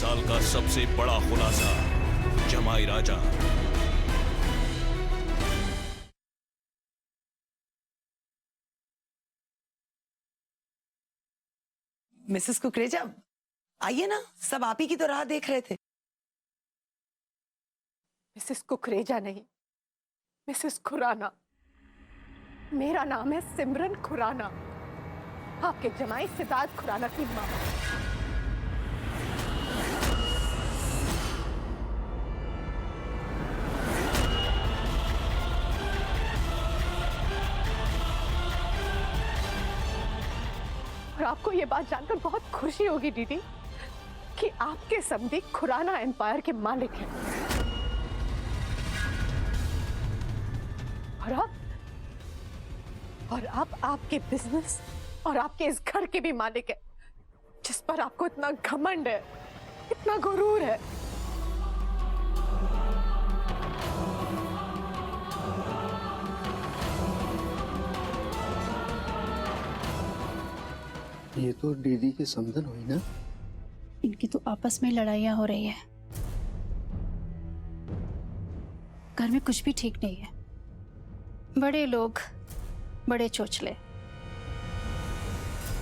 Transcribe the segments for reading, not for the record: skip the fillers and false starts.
साल का सबसे बड़ा खुलासा, जमाई राजा। मिसेस कुकरेजा, आइए ना, सब आप ही की तो राह देख रहे थे। मिसेस कुकरेजा नहीं, मिसेस खुराना। मेरा नाम है सिमरन खुराना, आपके जमाई सिद्धार्थ खुराना की मां। और आपको ये बात जानकर बहुत खुशी होगी दीदी कि आपके समधी खुराना एम्पायर के मालिक हैं। और अब आपके बिजनेस और आपके इस घर के भी मालिक है, जिस पर आपको इतना घमंड है, इतना गुरूर है। ये तो दीदी की समझन हुई ना। इनकी तो आपस में लड़ाइयां हो रही है। घर में कुछ भी ठीक नहीं है। बड़े लोग, बड़े चोचले।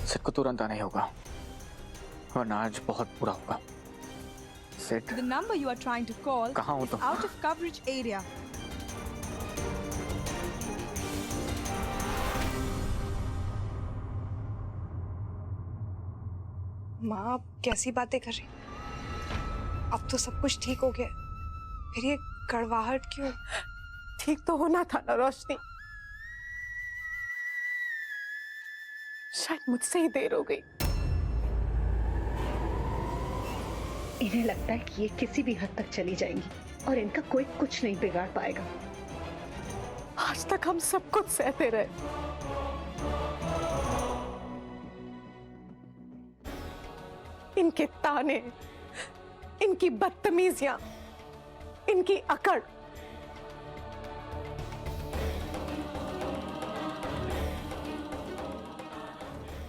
सेठ को तुरंत आना ही होगा, वरना आज बहुत बुरा होगा। सेठ, The number you are trying to call कहाँ हो is तुम? out of coverage area. माँ, आप कैसी बातें कर रही? अब तो सब कुछ ठीक हो गया, फिर ये कड़वाहट क्यों? ठीक तो होना था ना रोशनी, शायद मुझसे ही देर हो गई। इन्हें लगता है कि ये किसी भी हद तक चली जाएंगी और इनका कोई कुछ नहीं बिगाड़ पाएगा। आज तक हम सब कुछ सहते रहे, इनके ताने, इनकी बदतमीजियां, इनकी अकड़।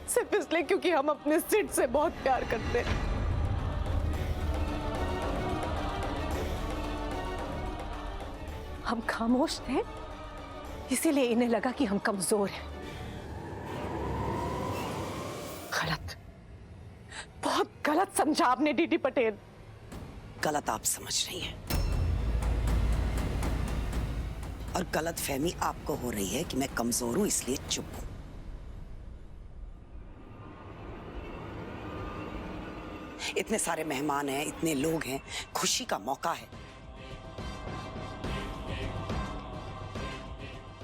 सिर्फ इसलिए क्योंकि हम अपने सिड से बहुत प्यार करते हैं। हम खामोश थे, इसीलिए इन्हें लगा कि हम कमजोर हैं। गलत, बहुत गलत समझा आपने डीडी पटेल। गलत आप समझ रही हैं और गलत फहमी आपको हो रही है कि मैं कमजोर हूं इसलिए चुप हूं। इतने सारे मेहमान हैं, इतने लोग हैं, खुशी का मौका है।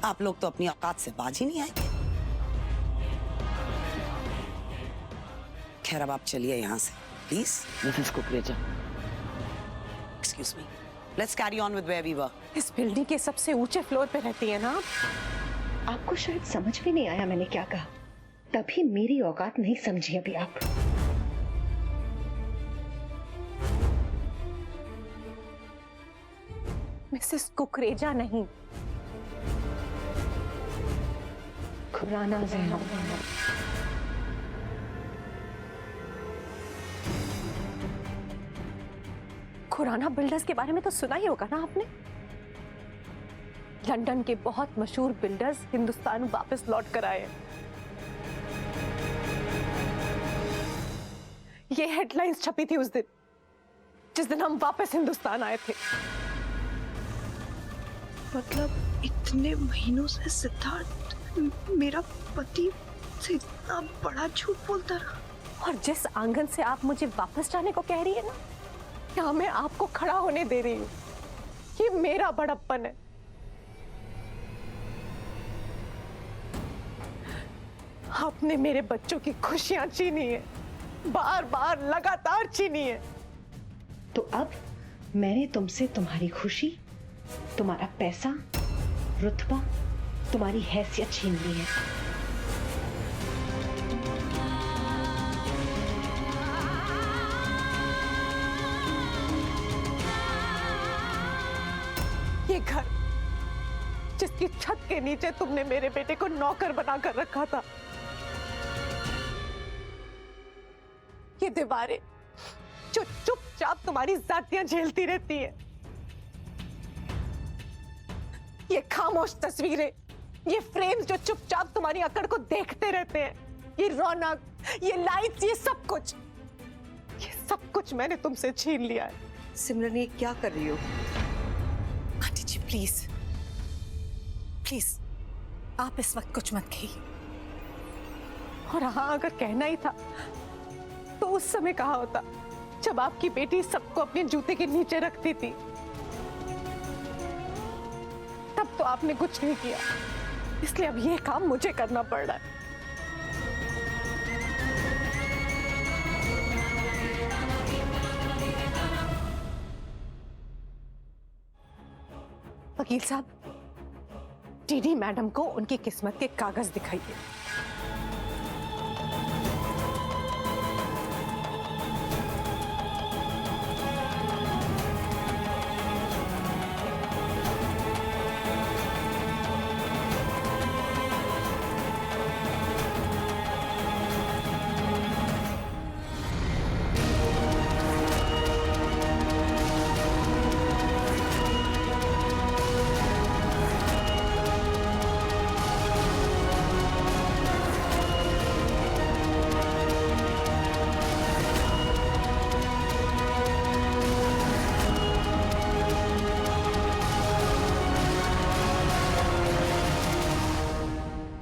आप लोग तो अपनी औकात से बाज ही नहीं आएंगे। खैर, अब आप चलिए यहां से please. Mrs Kukreja, excuse me, let's carry on with where we were. इस बिल्डिंग के सबसे ऊंचे फ्लोर पे रहती है ना आप? आपको शायद समझ भी नहीं आया मैंने क्या कहा, तभी मेरी औकात नहीं समझी अभी आप। मिसेस कुकरेजा नहीं, खुराना ज़ैनब। खुराना बिल्डर्स के बारे में तो सुना ही होगा ना आपने। लंदन के बहुत मशहूर बिल्डर्स हिंदुस्तान वापस लौट कर आए। ये हेडलाइंस छपी थी उस दिन, जिस दिन हम वापस हिंदुस्तान आए थे। मतलब इतने महीनों से सिद्धार्थ मेरा पति से इतना बड़ा झूठ बोलता रहा। और जिस आंगन से आप मुझे वापस जाने को कह रही है ना, क्या मैं आपको खड़ा होने दे रही हूँ? ये मेरा बड़प्पन है। आपने मेरे बच्चों की खुशियां छीनी है, बार बार लगातार छीनी है। तो अब मैंने तुमसे तुम्हारी खुशी, तुम्हारा पैसा, रुतबा, तुम्हारी हैसियत छीन ली है। ये घर जिसकी छत के नीचे तुमने मेरे बेटे को नौकर बनाकर रखा था, ये दीवारें जो चुपचाप तुम्हारी जातियां झेलती रहती है। ये खामोश तस्वीरें, ये फ्रेम्स जो चुपचाप तुम्हारी अकड़ को देखते रहते हैं, ये रौनक, ये लाइट्स, ये सब कुछ मैंने तुमसे छीन लिया है। सिमरन ये क्या कर रही हो? आंटी जी प्लीज प्लीज आप इस वक्त कुछ मत कहिए। और हाँ, अगर कहना ही था तो उस समय कहा होता जब आपकी बेटी सबको अपने जूते के नीचे रखती थी। तब तो आपने कुछ नहीं किया, इसलिए अब ये काम मुझे करना पड़ रहा है। वकील साहब, टीडी मैडम को उनकी किस्मत के कागज दिखाइए।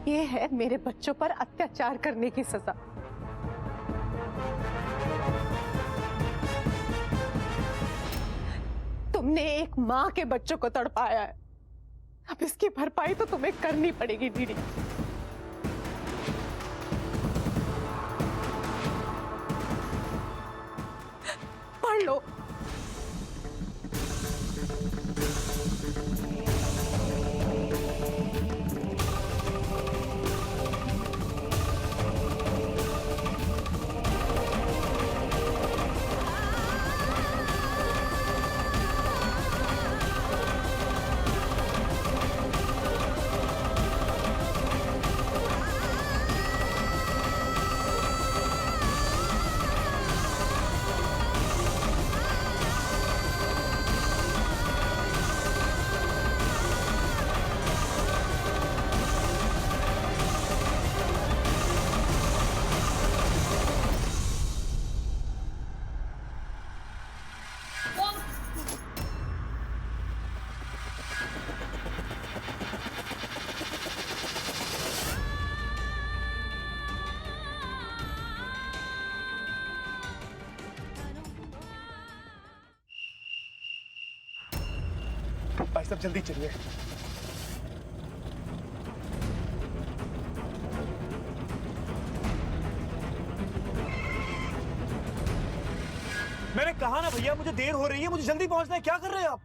ये है मेरे बच्चों पर अत्याचार करने की सजा। तुमने एक मां के बच्चों को तड़पाया है, अब इसकी भरपाई तो तुम्हें करनी पड़ेगी दीदी। पढ़ लो। भाई साहब जल्दी चलिए। मैंने कहा ना भैया, मुझे देर हो रही है, मुझे जल्दी पहुंचना है। क्या कर रहे हैं आप?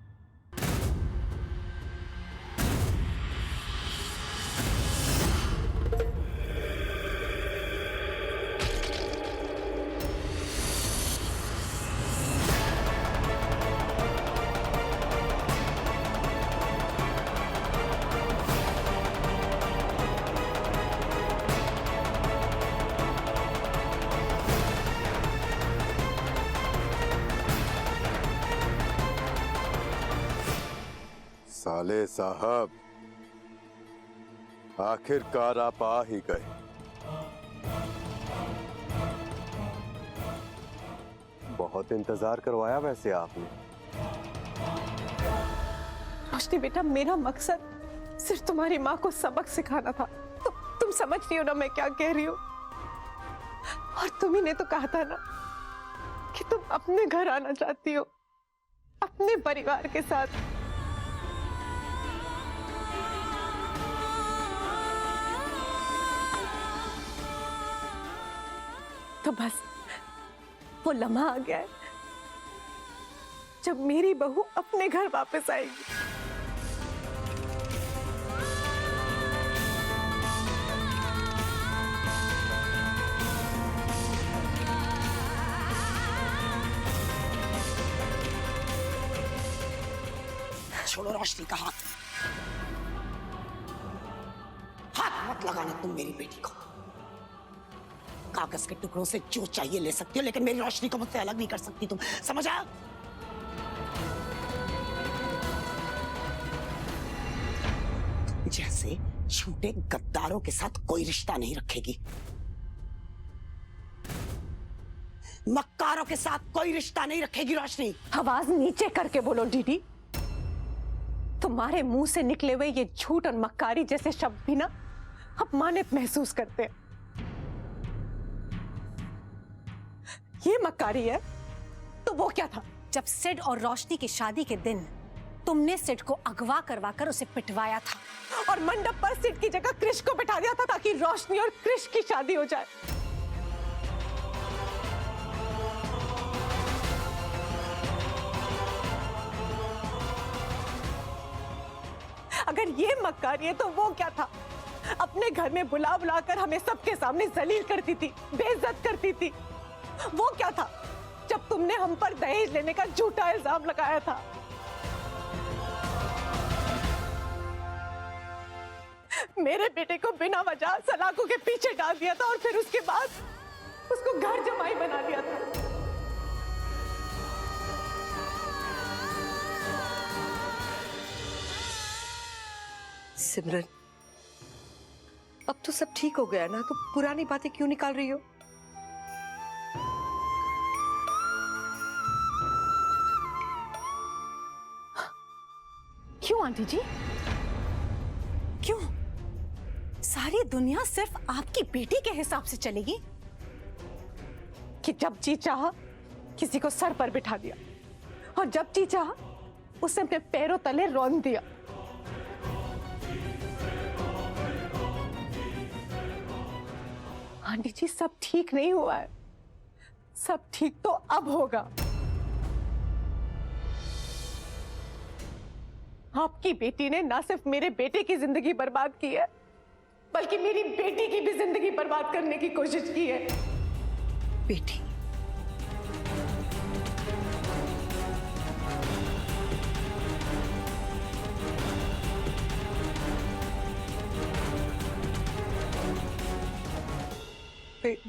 साले साहब, आखिरकार आप आ ही गए। बहुत इंतजार करवाया वैसे आपने। रोशनी बेटा, मेरा मकसद सिर्फ तुम्हारी माँ को सबक सिखाना था। तुम समझ रही हो ना मैं क्या कह रही हूँ? और तुम्ही ने तो कहा था ना कि तुम अपने घर आना चाहती हो, अपने परिवार के साथ। तो बस वो लम्हा आ गया है जब मेरी बहू अपने घर वापस आएगी। छोड़ो रोशनी का हाथ, हाथ मत लगाना तुम मेरी बेटी को। कागज के टुकड़ों से जो चाहिए ले सकती हो, लेकिन मेरी रोशनी को मुझसे अलग नहीं कर सकती तुम, समझ आया? जैसे झूठे गद्दारों के साथ कोई रिश्ता नहीं रखेगी, मक्कारों के साथ कोई रिश्ता नहीं रखेगी रोशनी। आवाज नीचे करके बोलो दीदी। तुम्हारे मुंह से निकले हुए ये झूठ और मक्कारी जैसे शब्द भी ना अपमानित महसूस करते हैं। ये मक्कारी है तो वो क्या था? जब सिड और रोशनी की शादी के दिन तुमने सिड को अगवा करवाकर उसे पिटवाया था और मंडप पर सिड की जगह क्रिश को बिठा दिया था ताकि रोशनी और क्रिश की शादी हो जाए। अगर ये मक्कारी है तो वो क्या था? अपने घर में बुला बुलाकर हमें सबके सामने जलील करती थी, बेइज्जत करती थी। वो क्या था जब तुमने हम पर दहेज लेने का झूठा इल्जाम लगाया था? मेरे बेटे को बिना वजह सलाखों के पीछे डाल दिया था और फिर उसके बाद उसको घर जमाई बना दिया था। सिमरन, अब तो सब ठीक हो गया ना, तो पुरानी बातें क्यों निकाल रही हो? क्यों आंटी जी? क्यों? सारी दुनिया सिर्फ आपकी बेटी के हिसाब से चलेगी? कि जब जी चाहा किसी को सर पर बिठा दिया और जब जी चाहा उसे अपने पैरों तले रौंद दिया। आंटी जी, सब ठीक नहीं हुआ है। सब ठीक तो अब होगा। आपकी बेटी ने ना सिर्फ मेरे बेटे की जिंदगी बर्बाद की है, बल्कि मेरी बेटी की भी जिंदगी बर्बाद करने की कोशिश की है। बेटी?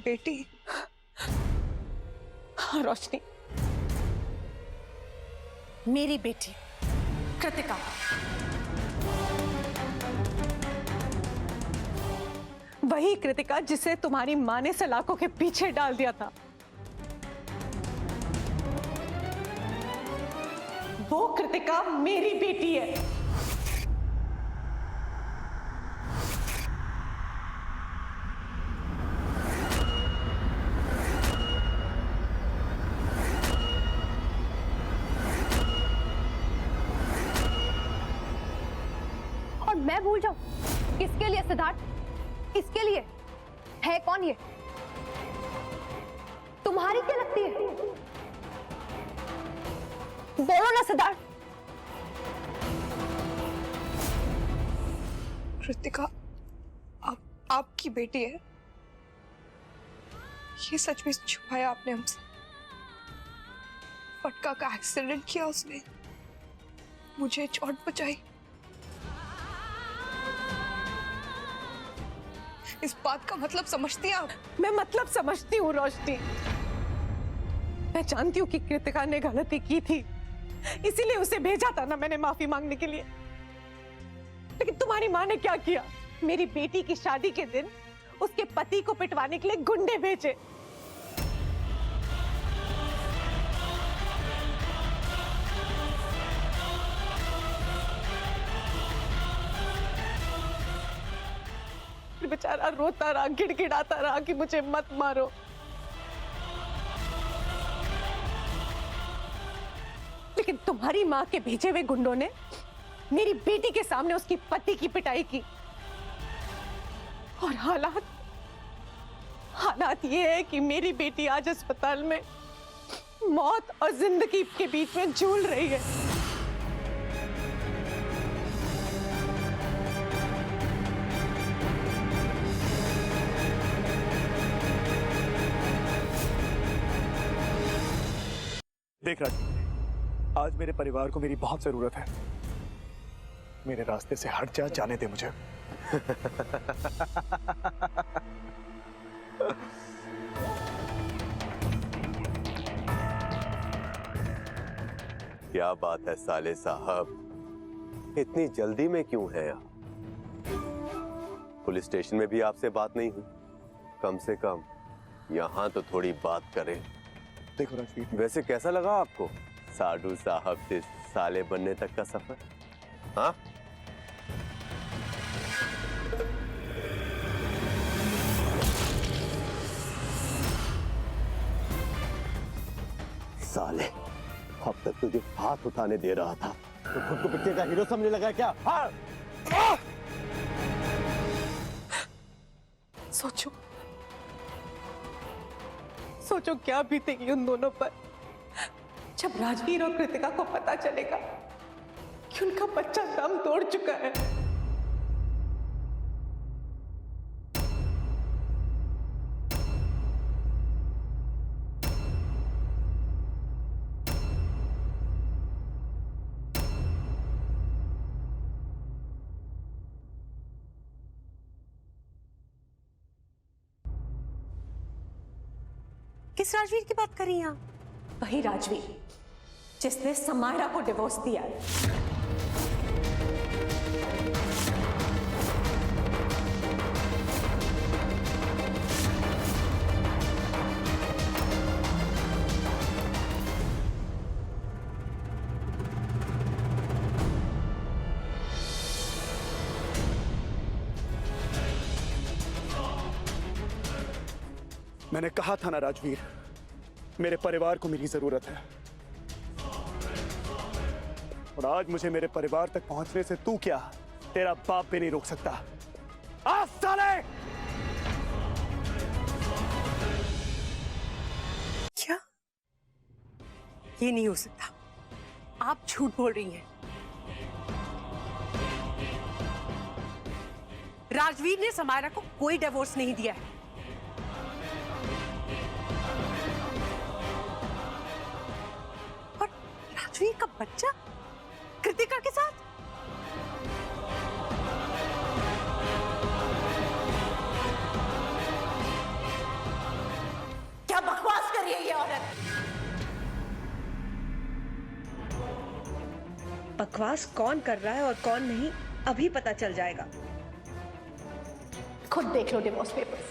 बेटी? हाँ रोशनी, मेरी बेटी कृतिका। वही कृतिका जिसे तुम्हारी माँ ने सलाखों के पीछे डाल दिया था। वो कृतिका मेरी बेटी है। और मैं भूल जाऊं? किसके लिए सिद्धार्थ? किसके लिए? है कौन ये? तुम्हारी क्या लगती है? बोलो ना सिद्धार्थ। कृतिका आपकी बेटी है? ये सच में छुपाया आपने हमसे? फटका का एक्सीडेंट किया उसने, मुझे चोट पहुंचाई। इस बात का मतलब समझती हैं आप? मैं मतलब समझती हूँ रोशनी। मैं जानती हूँ कि कृतिका ने गलती की थी, इसीलिए उसे भेजा था ना मैंने माफी मांगने के लिए। लेकिन तुम्हारी माँ ने क्या किया? मेरी बेटी की शादी के दिन उसके पति को पिटवाने के लिए गुंडे भेजे। बेचारा रोता रहा, गिड़गिड़ाता रहा कि मुझे मत मारो। लेकिन तुम्हारी माँ के भेजे हुए गुंडों ने मेरी बेटी के सामने उसकी पति की पिटाई की। और हालात ये है कि मेरी बेटी आज अस्पताल में मौत और जिंदगी के बीच में झूल रही है। देख राज, आज मेरे परिवार को मेरी बहुत जरूरत है। मेरे रास्ते से हट जा, जाने दे मुझे। क्या बात है साले साहब, इतनी जल्दी में क्यों हैं आप? पुलिस स्टेशन में भी आपसे बात नहीं हुई, कम से कम यहाँ तो थोड़ी बात करें। देखो राजवीर, वैसे कैसा लगा आपको साधु साहब से साले बनने तक का सफर? हाँ, साले अब तक तुझे हाथ उठाने दे रहा था तो खुद को पिक्चर का हीरो समझने लगा क्या? हाँ? सोचो सोचो क्या बीतेगी उन दोनों पर जब राजवीर और कृतिका को पता चलेगा कि उनका बच्चा दम तोड़ चुका है। किस राजवीर की बात कर रही हैं आप? वही राजवीर जिसने समायरा को डिवोर्स दिया है। मैंने कहा था ना राजवीर, मेरे परिवार को मेरी जरूरत है, और आज मुझे मेरे परिवार तक पहुंचने से तू क्या, तेरा बाप भी नहीं रोक सकता। आज साले! क्या? ये नहीं हो सकता, आप झूठ बोल रही हैं। राजवीर ने समायरा को कोई डिवोर्स नहीं दिया है। और राजवीर का बच्चा कृतिका के साथ? क्या बकवास कर रही है ये औरत? बकवास कौन कर रहा है और कौन नहीं अभी पता चल जाएगा। खुद देख लो डिवोर्स पेपर्स।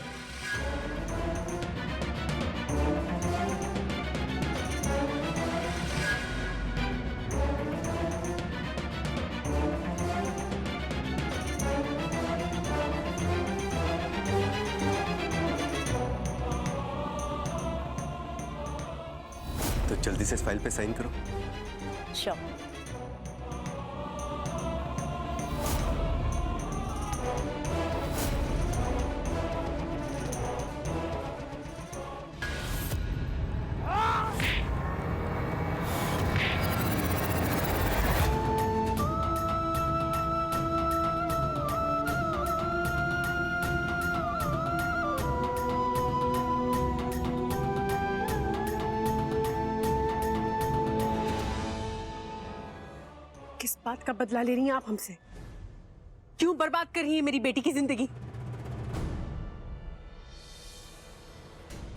तो जल्दी से इस फाइल पे साइन करो। श्योर। किस बात का बदला ले रही हैं आप हमसे? क्यों बर्बाद कर रही हैं मेरी बेटी की जिंदगी?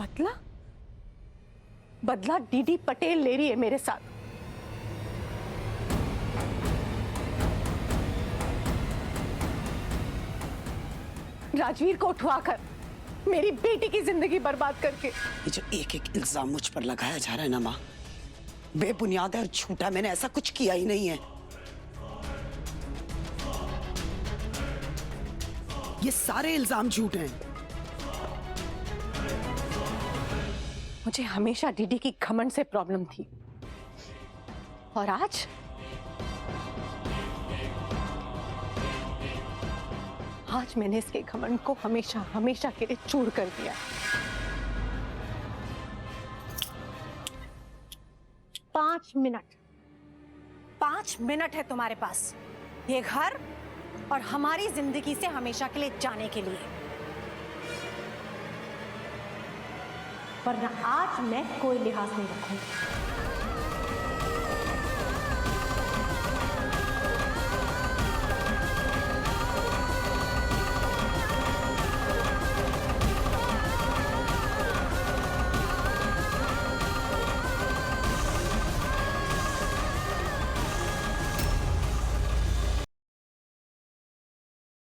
बदला? बदला डीडी पटेल ले रही है मेरे साथ। राजवीर को उठवाकर मेरी बेटी की जिंदगी बर्बाद करके। ये जो एक एक इल्जाम मुझ पर लगाया जा रहा है ना माँ, बेबुनियाद है और झूठा। मैंने ऐसा कुछ किया ही नहीं है। ये सारे इल्जाम झूठ हैं। मुझे हमेशा डीडी की घमंड से प्रॉब्लम थी, और आज मैंने इसके घमंड को हमेशा हमेशा के लिए चूर कर दिया। पांच मिनट है तुम्हारे पास ये घर और हमारी जिंदगी से हमेशा के लिए जाने के लिए, वरना आज मैं कोई लिहाज नहीं रखूंगी।